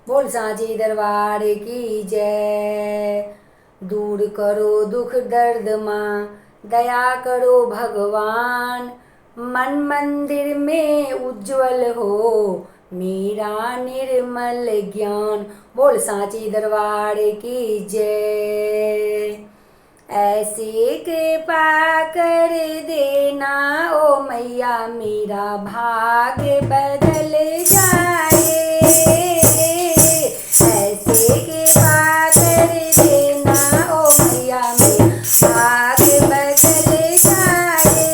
बोल सांची दरबार की जय। दूर करो दुख दर्द माँ, दया करो भगवान। मन मंदिर में उज्जवल हो मेरा निर्मल ज्ञान। बोल सांची दरबार की जय। ऐसे कृपा कर देना ओ मैया, मेरा भाग्य बदल जाए। ऐसे कृपा कर देना ओ मैया, मेरा भाग्य बदल जाए।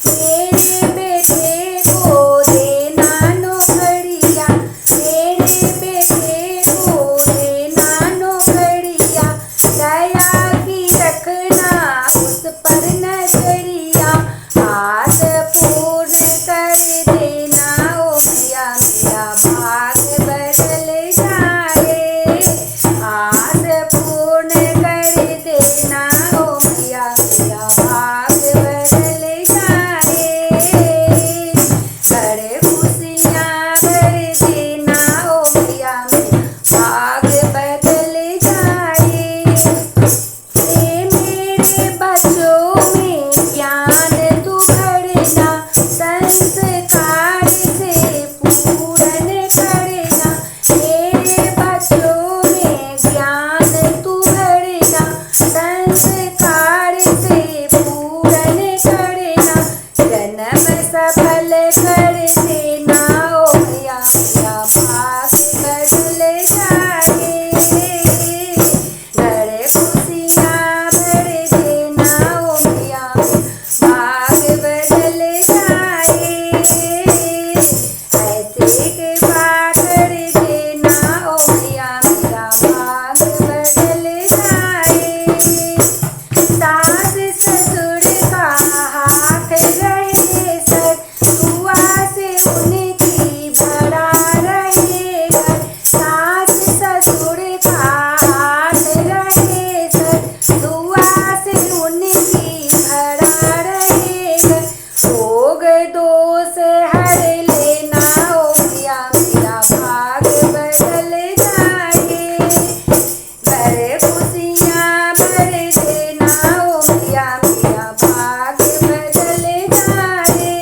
मेरे बेटे को देना नौकरिया, मेरे बेटे को देना नौकरिया। दया की रखना उस पर नजरिया, आस पूर्ण कर देना ओ मैया, मेरा भाग्य बदल जाए। आस पूर्ण कर देना ओ मैया, मेरा भाग्य बदल जाए। कर खुशियाँ भर देना ओ मैया, मेरा भाग्य बदल जाए। मेरे बच्चों में ज्ञान तू भरना, संस्कार से पूर्ण करना। मेरे बच्चों में ज्ञान तू भरना, संस्कार से पूर्ण करना। जन्म सफल कर देना ओ मैया, मेरा भाग्य बदल जाए। घर खुशियाँ भर देना ओ मैया, भाग्य बदल जाए। ऐसे कृपा कर देना ओ मैया, मेरा भाग्य बदल जाए। सास ससुर का हाथ रहे सर, दुआ से उनकी भरा रहेगा। सास ससुर का हाथ रहे सर, दुआ से उनकी भरा रहेगा। रोग दोष हर लेना ओ मैया, मेरा भाग्य बदल जाए। घर खुशियाँ भर देना ओ मैया, मेरा भाग्य बदल जाए।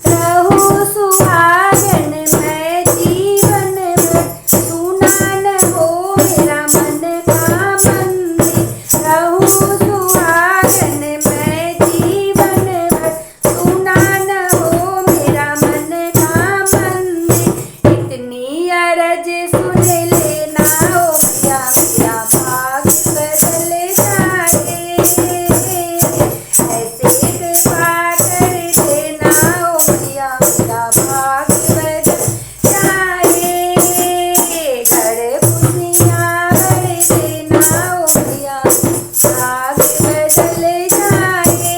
रहूं सुहागन मैं जीवन भर, सुना न हो मेरा मन का मंदिर। रहूं सुहागन मैं जीवन भर, सुना न हो मेरा मन का मंदिर। इतनी अरज सुन लेना ओ मैया, मेरा भाग्य बदल जाए। ऐसे कृपा कर देना ओ मैया, मेरा भाग्य बदल जाए। घर खुशियाँ भर देना ओ मैया, भाग्य बदल जाए।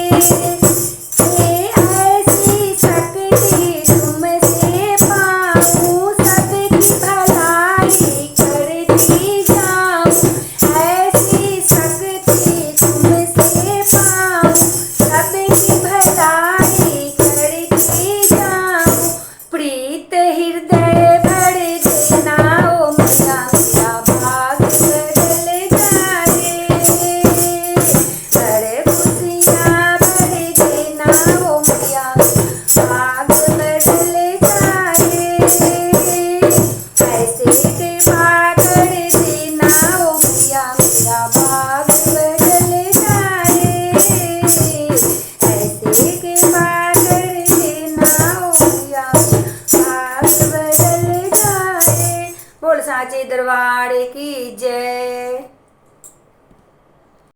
ऐसी शक्ति तुमसे पाऊँ, सबकी भलाई करती जाऊँ। ऐसी शक्ति तुमसे पाऊँ, सबकी भलाई करती जाऊँ। प्रीत हृदय भर देना ओ मैया, मेरा भाग्य बदल जाए। घर खुशियाँ भर देना ओ मैया, भाग्य बदल जाए। ऐसे कृपा कर देना ओ मैया, मेरा भाग्य बदल जाए। ऐसे कृपा कर देना ओ मैया, भाग्य बदल जाए। बोल सांचे दरबार की जय।